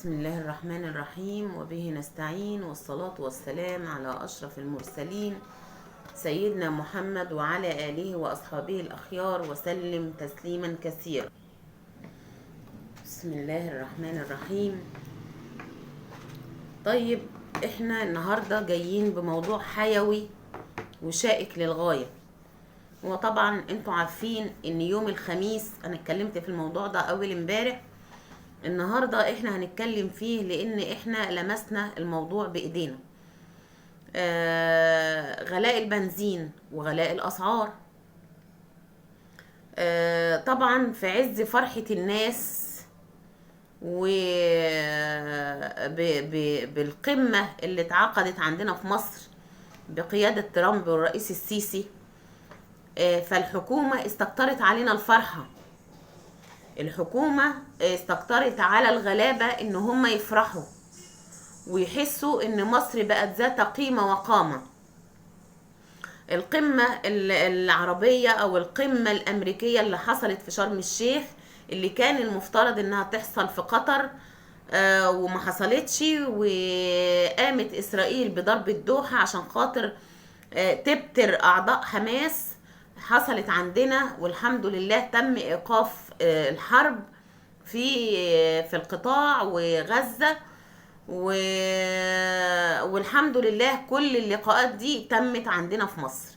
بسم الله الرحمن الرحيم، وبه نستعين، والصلاة والسلام على أشرف المرسلين سيدنا محمد وعلى آله وأصحابه الأخيار وسلم تسليما كثيرا. بسم الله الرحمن الرحيم. طيب، احنا النهاردة جايين بموضوع حيوي وشائك للغاية. وطبعا انتوا عارفين ان يوم الخميس انا اتكلمت في الموضوع ده اول امبارح. النهاردة احنا هنتكلم فيه لان احنا لمسنا الموضوع بايدينا. غلاء البنزين وغلاء الاسعار. طبعا في عز فرحة الناس بالقمة اللي اتعقدت عندنا في مصر بقيادة ترامب والرئيس السيسي، فالحكومة استكترت علينا الفرحة. الحكومة استكترت على الغلابة ان هم يفرحوا ويحسوا ان مصر بقت ذات قيمة وقامة. القمة العربية او القمة الامريكية اللي حصلت في شرم الشيخ، اللي كان المفترض انها تحصل في قطر وما حصلتش، وقامت اسرائيل بضرب الدوحة عشان خاطر تبتر اعضاء حماس، حصلت عندنا والحمد لله تم ايقاف الحرب في القطاع وغزة، والحمد لله كل اللقاءات دي تمت عندنا في مصر.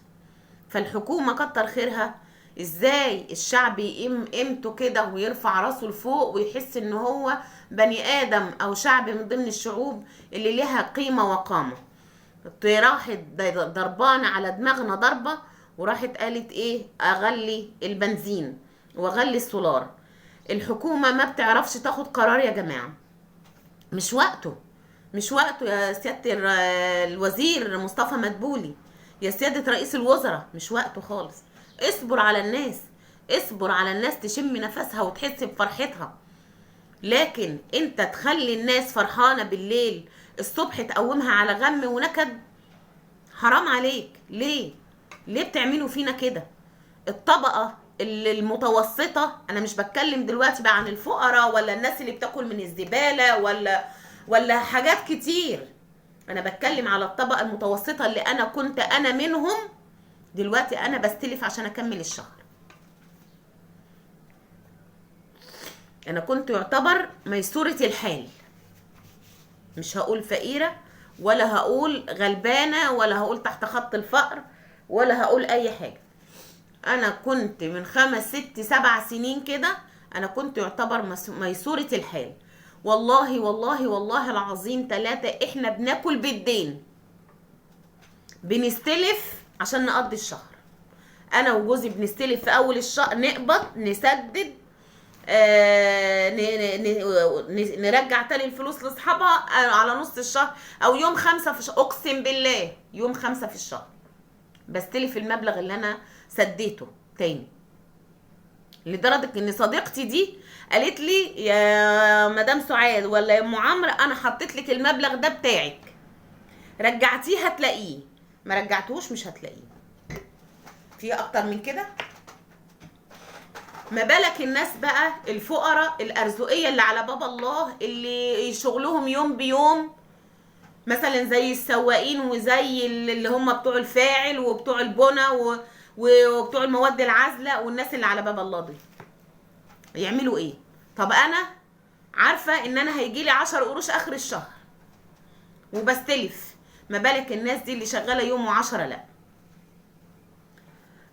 فالحكومة كتر خيرها. ازاي الشعب يقيم قيمته كده ويرفع راسه لفوق ويحس ان هو بني ادم او شعب من ضمن الشعوب اللي لها قيمة وقامة. راحت ضربانة على دماغنا ضربة، وراحت قالت ايه؟ اغلي البنزين واغلي السولار. الحكومة ما بتعرفش تاخد قرار يا جماعة. مش وقته يا سيادة الوزير مصطفى مدبولي، يا سيادة رئيس الوزراء، مش وقته خالص. اصبر على الناس تشم نفسها وتحس بفرحتها. لكن انت تخلي الناس فرحانة بالليل، الصبح تقومها على غم ونكد. حرام عليك. ليه بتعملوا فينا كده؟ الطبقة المتوسطة، انا مش بتكلم دلوقتي بقى عن الفقراء ولا الناس اللي بتاكل من الزبالة ولا حاجات كتير. انا بتكلم على الطبقة المتوسطة اللي انا كنت انا منهم. دلوقتي انا بستلف عشان اكمل الشهر. انا كنت يعتبر ميسورة الحال، مش هقول فقيرة ولا هقول غلبانة ولا هقول تحت خط الفقر ولا هقول اي حاجة. انا كنت من 5 6 7 سنين كده انا كنت يعتبر ميسورة الحال. والله والله والله العظيم 3 احنا بناكل بالدين، بنستلف عشان نقضي الشهر. انا وجوزي بنستلف في اول الشهر، نقبض نسدد، نرجع تاني الفلوس لاصحابها على نص الشهر او يوم 5 في الشهر. اقسم بالله يوم 5 في الشهر بستلف المبلغ اللي انا سديته تاني. لدرجة ان صديقتي دي قالت لي يا مدام سعاد ولا يا ام عمرو، انا حطيت لك المبلغ ده بتاعك، رجعتيه هتلاقيه، ما رجعتوش مش هتلاقيه. في اكتر من كده؟ ما بالك الناس بقى الفقراء الارزقيه اللي على باب الله، اللي شغلهم يوم بيوم، مثلا زي السواقين وزي اللي هم بتوع الفاعل وبتوع البنا وبتوع المواد العازله، والناس اللي على باب الله دي يعملوا ايه؟ طب انا عارفه ان انا هيجيلي 10 قروش اخر الشهر وبستلف، ما بالك الناس دي اللي شغاله يوم و10؟ لا.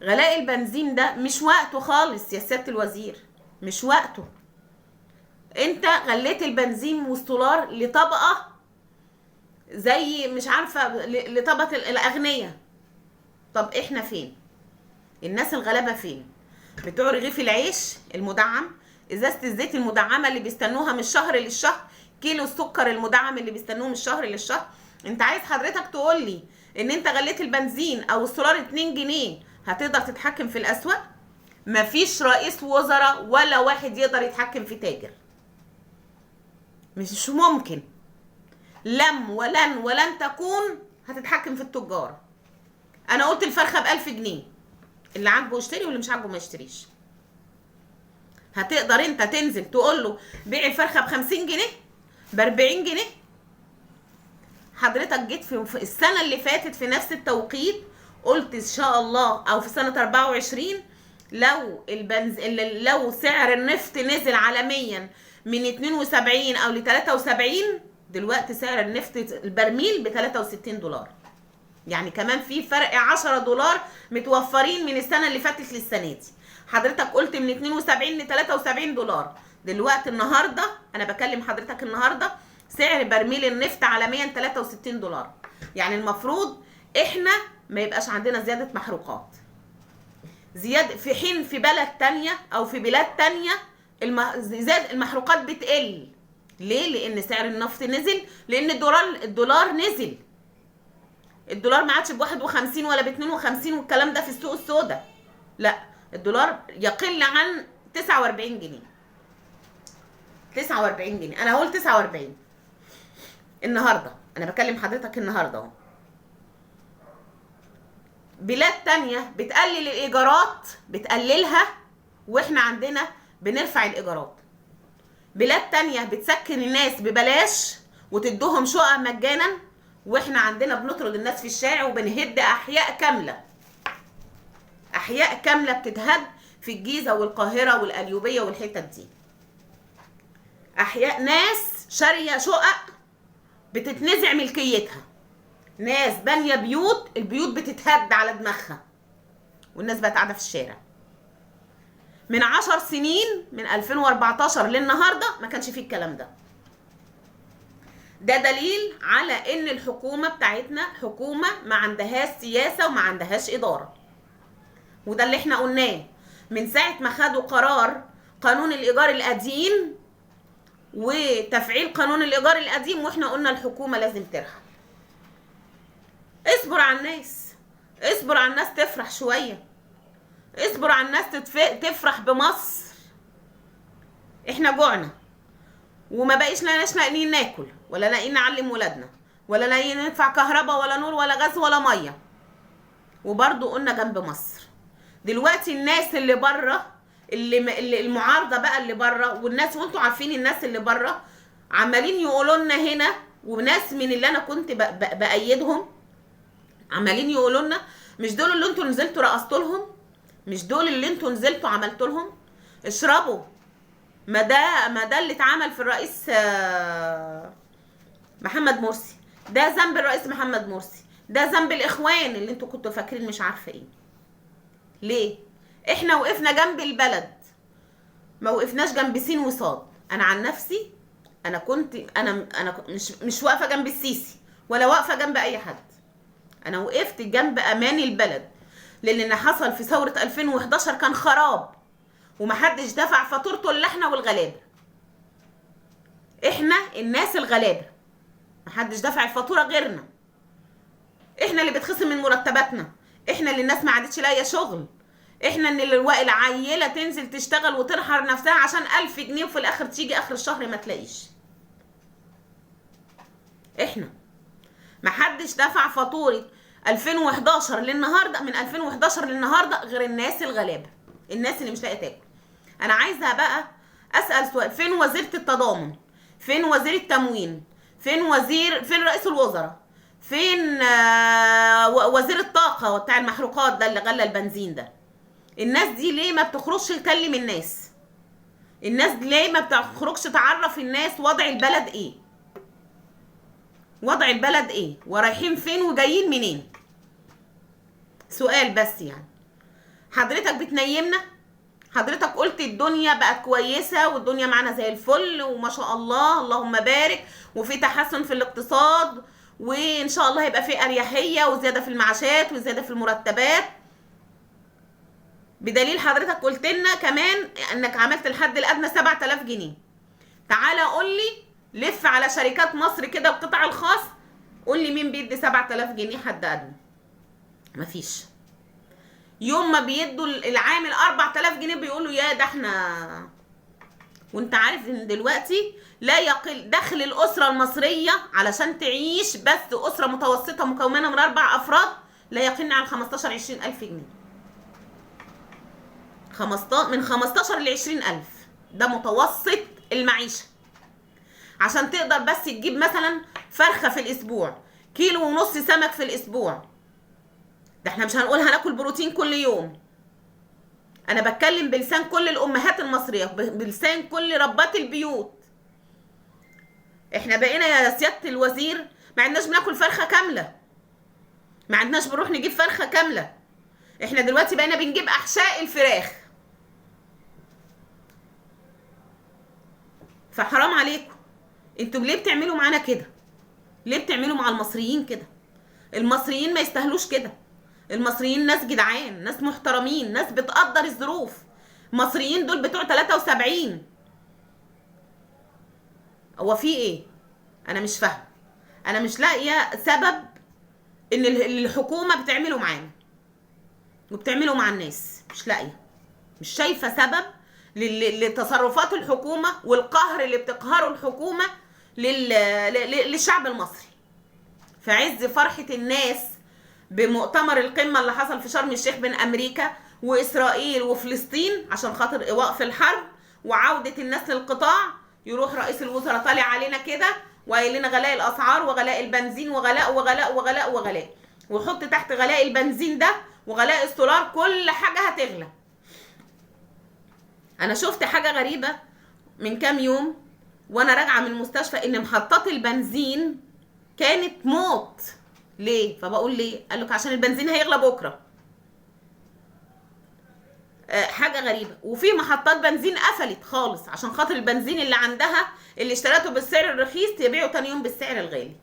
غلاء البنزين ده مش وقته خالص يا سياده الوزير، مش وقته. انت غليت البنزين والسولار لطبقه زي مش عارفه لطبقه الاغنياء. طب احنا فين؟ الناس الغلابه فين؟ بتوع رغيف العيش المدعم، ازازه الزيت المدعمه اللي بيستنوها من الشهر للشهر، كيلو السكر المدعم اللي بيستنوه من الشهر للشهر. انت عايز حضرتك تقول لي ان انت غليت البنزين او السولار 2 جنيه هتقدر تتحكم في الاسواق؟ مفيش رئيس وزراء ولا واحد يقدر يتحكم في تاجر، مش ممكن. لم ولن تكون هتتحكم في التجار. انا قلت الفرخه ب1000 جنيه، اللي عاجبه يشتري واللي مش عاجبه ما يشتريش. هتقدر انت تنزل تقول له بيع الفرخه ب50 جنيه؟ ب40 جنيه. حضرتك جيت في السنة اللي فاتت في نفس التوقيت قلت ان شاء الله، او في سنة 24، لو سعر النفط نزل عالميا من 72 او ل 73، دلوقتي سعر النفط البرميل ب 63 دولار. يعني كمان في فرق 10 دولار متوفرين من السنة اللي فاتت للسنة دي. حضرتك قلت من 72 ل 73 دولار، دلوقتي النهارده انا بكلم حضرتك النهارده سعر برميل النفط عالميا 63 دولار. يعني المفروض احنا ما يبقاش عندنا زيادة محروقات. زيادة في حين في بلد تانية او في بلاد تانية المحروقات بتقل. ليه؟ لان سعر النفط نزل، لان الدولار نزل. الدولار ما عادش ب 51 ولا ب 52 والكلام ده في السوق السوداء. لا، الدولار يقل عن 49 جنيه. 49 جنيه، انا هقول 49 النهارده، انا بكلم حضرتك النهارده اهو. بلاد تانية بتقلل الايجارات، بتقللها، واحنا عندنا بنرفع الايجارات. بلاد تانية بتسكن الناس ببلاش وتدوهم شقق مجانا، واحنا عندنا بنطرد الناس في الشارع وبنهد احياء كامله. احياء كامله بتتهد في الجيزه والقاهره والقليوبيه والحتت دي. احياء ناس شاريه شقق بتتنزع ملكيتها، ناس بانيه بيوت، البيوت بتتهد على دماغها، والناس بقت قاعده في الشارع. من 10 سنين، من 2014 للنهارده، ما كانش فيه الكلام ده. ده دليل على ان الحكومه بتاعتنا حكومه ما عندهاش سياسه وما عندهاش اداره. وده اللي احنا قلناه من ساعه ما خدوا قرار قانون الايجار القديم وتفعيل قانون الايجار القديم، واحنا قلنا الحكومه لازم ترحل. اصبر على الناس، اصبر على الناس تفرح شويه، اصبر على الناس تفرح بمصر. احنا جوعنا وما بقيش لاقيين ناكل، ولا لاقيين نعلم ولادنا، ولا لاقيين ندفع كهرباء ولا نور ولا غاز ولا ميه، وبرضه قلنا جنب مصر. دلوقتي الناس اللي بره، اللي المعارضه بقى اللي بره، والناس، وانتوا عارفين الناس اللي بره عمالين يقولوا لنا هنا، وناس من اللي انا كنت بايدهم عمالين يقولوا لنا مش دول اللي انتوا نزلتوا رقصتوا لهم، مش دول اللي انتوا نزلتوا عملتوا لهم. اشربوا، ما ده اللي اتعمل في الرئيس محمد مرسي، ده ذنب الرئيس محمد مرسي، ده ذنب الاخوان اللي انتوا كنتوا فاكرين مش عارفه ايه. ليه؟ احنا وقفنا جنب البلد، ما وقفناش جنب سين وصاد. انا عن نفسي انا كنت مش واقفه جنب السيسي ولا واقفه جنب اي حد، انا وقفت جنب امان البلد، لان اللي حصل في ثوره 2011 كان خراب، ومحدش دفع فاتورته الا احنا والغلابه. احنا الناس الغلابه، محدش دفع الفاتوره غيرنا. احنا اللي بتخصم من مرتباتنا، احنا اللي الناس ما عادتش لاقيه شغل، احنا اللي العيله تنزل تشتغل وتنحر نفسها عشان 1000 جنيه وفي الاخر تيجي اخر الشهر ما تلاقيش. احنا محدش دفع فاتوره 2011 للنهارده، من 2011 للنهارده، غير الناس الغلابه، الناس اللي مش لاقيه تاكل. انا عايزه بقى اسال سؤال، فين وزيره التضامن؟ فين وزير التموين؟ فين رئيس الوزراء؟ فين وزير الطاقه بتاع المحروقات ده اللي غلى البنزين ده؟ الناس دي ليه ما بتخرجش تكلم الناس؟ الناس دي ليه ما بتخرجش تعرف الناس وضع البلد ايه؟ وضع البلد ايه؟ ورايحين فين وجايين منين؟ سؤال بس. يعني حضرتك بتنيمنا، حضرتك قلت الدنيا بقت كويسه والدنيا معانا زي الفل وما شاء الله اللهم بارك، وفي تحسن في الاقتصاد، وان شاء الله هيبقى في اريحيه وزياده في المعاشات وزياده في المرتبات. بدليل حضرتك قلت لنا كمان انك عملت الحد الادنى 7000 جنيه. تعالى قول لي، لف على شركات مصر كده القطاع الخاص، قول لي مين بيدي 7000 جنيه حد ادنى؟ مفيش. يوم ما بيدوا العامل 4000 جنيه بيقولوا يا ده احنا. وانت عارف ان دلوقتي لا يقل دخل الاسره المصريه علشان تعيش، بس اسره متوسطه مكونه من 4 افراد، لا يقل عن 15-20 الف جنيه. من 15 ل 20 الف، ده متوسط المعيشه. عشان تقدر بس تجيب مثلا فرخه في الاسبوع، كيلو ونص سمك في الاسبوع. ده احنا مش هنقول هناكل بروتين كل يوم. انا بتكلم بلسان كل الامهات المصريه، بلسان كل ربات البيوت. احنا بقينا يا سياده الوزير ما عندناش بناكل فرخه كامله، ما عندناش بنروح نجيب فرخه كامله. احنا دلوقتي بقينا بنجيب احشاء الفراخ. فحرام عليكم، انتوا ليه بتعملوا معانا كده؟ ليه بتعملوا مع المصريين كده؟ المصريين ما يستاهلوش كده. المصريين ناس جدعان، ناس محترمين، ناس بتقدر الظروف. المصريين دول بتوع 73. هو في ايه؟ انا مش فاهمه. انا مش لاقيه سبب ان الحكومه بتعمله معانا وبتعمله مع الناس. مش لاقيه، مش شايفه سبب لتصرفات الحكومه والقهر اللي بتقهره الحكومه للشعب المصري في عز فرحه الناس بمؤتمر القمه اللي حصل في شرم الشيخ بين امريكا واسرائيل وفلسطين عشان خاطر وقف الحرب وعوده الناس للقطاع. يروح رئيس الوزراء طالع علينا كده وقايل لنا غلاء الاسعار وغلاء البنزين وغلاء وغلاء وغلاء وغلاء، ويحط تحت غلاء البنزين ده وغلاء السولار كل حاجه هتغلى. انا شفت حاجه غريبه من كام يوم وانا راجعه من المستشفى، ان محطات البنزين كانت موت. ليه؟ فبقول ليه؟ قال لك عشان البنزين هيغلى بكره. حاجه غريبه. وفي محطات بنزين قفلت خالص عشان خاطر البنزين اللي عندها اللي اشتريته بالسعر الرخيص تبيعه تاني يوم بالسعر الغالي.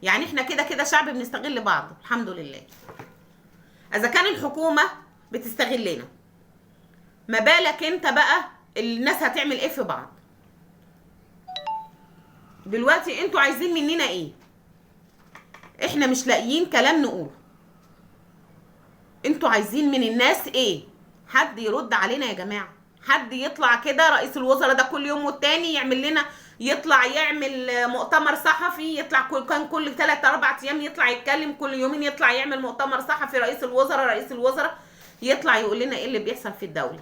يعني احنا كده كده شعب بنستغل بعض الحمد لله. اذا كان الحكومه بتستغلنا، ما بالك انت بقى الناس هتعمل ايه في بعض؟ دلوقتي انتوا عايزين مننا ايه؟ احنا مش لاقيين كلام نقوله. انتوا عايزين من الناس ايه؟ حد يرد علينا يا جماعه. حد يطلع كده، رئيس الوزراء ده كل يوم والتاني يعمل لنا، يطلع يعمل مؤتمر صحفي، يطلع كان كل 3 4 ايام يطلع يتكلم، كل يومين يطلع يعمل مؤتمر صحفي. رئيس الوزراء يطلع يقول لنا ايه اللي بيحصل في الدوله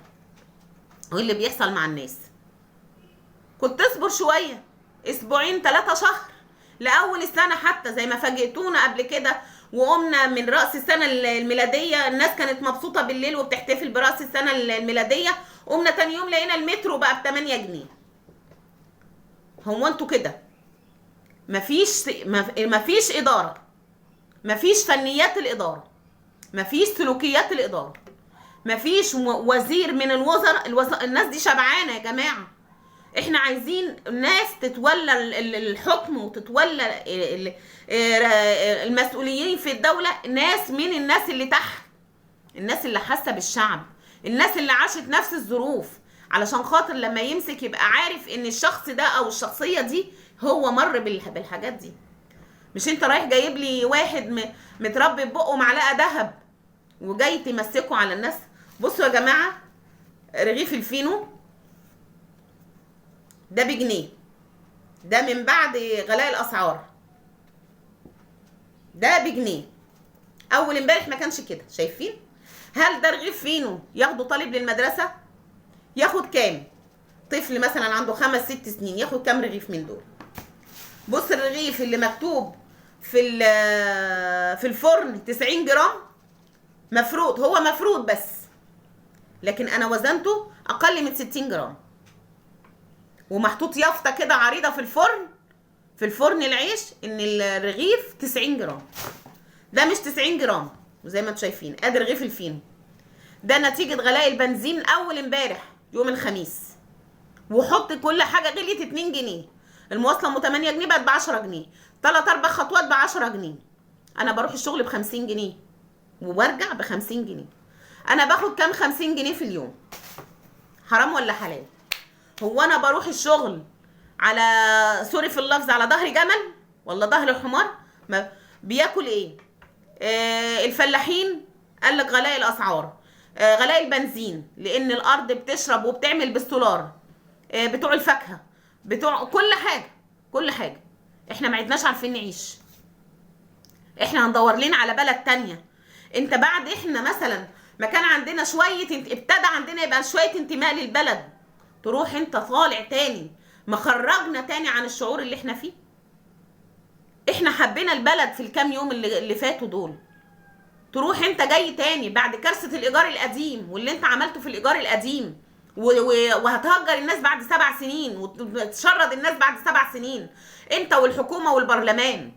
وايه اللي بيحصل مع الناس. كنت تصبر شويه، اسبوعين 3 شهر لاول السنه، حتى زي ما فاجئتونا قبل كده وقمنا من راس السنه الميلاديه. الناس كانت مبسوطه بالليل وبتحتفل براس السنه الميلاديه، قمنا تاني يوم لقينا المترو بقى ب8 جنيه. هو انتوا كده مفيش اداره، مفيش فنيات الاداره، مفيش سلوكيات الاداره، مفيش وزير من الوزراء. الناس دي شبعانه يا جماعه. احنا عايزين ناس تتولى الحكم وتتولى المسؤوليين في الدولة، ناس من الناس اللي تحت، الناس اللي حاسة بالشعب، الناس اللي عاشت نفس الظروف، علشان خاطر لما يمسك يبقى عارف ان الشخص ده او الشخصية دي هو مر بالحاجات دي. مش انت رايح جايب لي واحد متربي ببقه معلقة ذهب وجاي تمسكه على الناس. بصوا يا جماعة، رغيف الفينو ده بجنيه، ده من بعد غلاء الاسعار، ده بجنيه. اول امبارح ما كانش كده، شايفين؟ هل ده رغيف فينو ياخده طالب للمدرسه؟ ياخد كام؟ طفل مثلا عنده 5 6 سنين ياخد كام رغيف من دول؟ بص الرغيف اللي مكتوب في الفرن 90 جرام مفروض، هو مفروض بس، لكن انا وزنته اقل من 60 جرام، ومحطوط يافطه كده عريضه في الفرن العيش ان الرغيف 90 جرام. ده مش 90 جرام وزي ما انتم شايفين. ادي رغيف الفينو ده نتيجه غلاء البنزين اول امبارح يوم الخميس، وحط كل حاجه غليت 2 جنيه. المواصله ام 8 جنيه بقت ب 10 جنيه، 3 4 خطوات ب 10 جنيه. انا بروح الشغل ب 50 جنيه وبرجع ب 50 جنيه. انا باخد كام 50 جنيه في اليوم؟ حرام ولا حلال؟ هو انا بروح الشغل على سوري في اللفظ على ظهر جمل ولا ظهر حمار؟ ما بياكل ايه؟ الفلاحين قال لك غلاء الاسعار، غلاء البنزين، لان الارض بتشرب وبتعمل بالسولار، بتوع الفاكهه، بتوع كل حاجه. احنا ما عدناش عارفين نعيش. احنا هندور لنا على بلد تانية. انت بعد احنا مثلا ما كان عندنا شويه، ابتدى عندنا يبقى شويه انتماء للبلد، تروح انت طالع تاني ما خرجنا تاني عن الشعور اللي احنا فيه. احنا حبينا البلد في الكام يوم اللي فاتوا دول، تروح انت جاي تاني بعد كارثة الايجار القديم واللي انت عملته في الايجار القديم، وهتهجر الناس بعد 7 سنين وتشرد الناس بعد 7 سنين، انت والحكومة والبرلمان.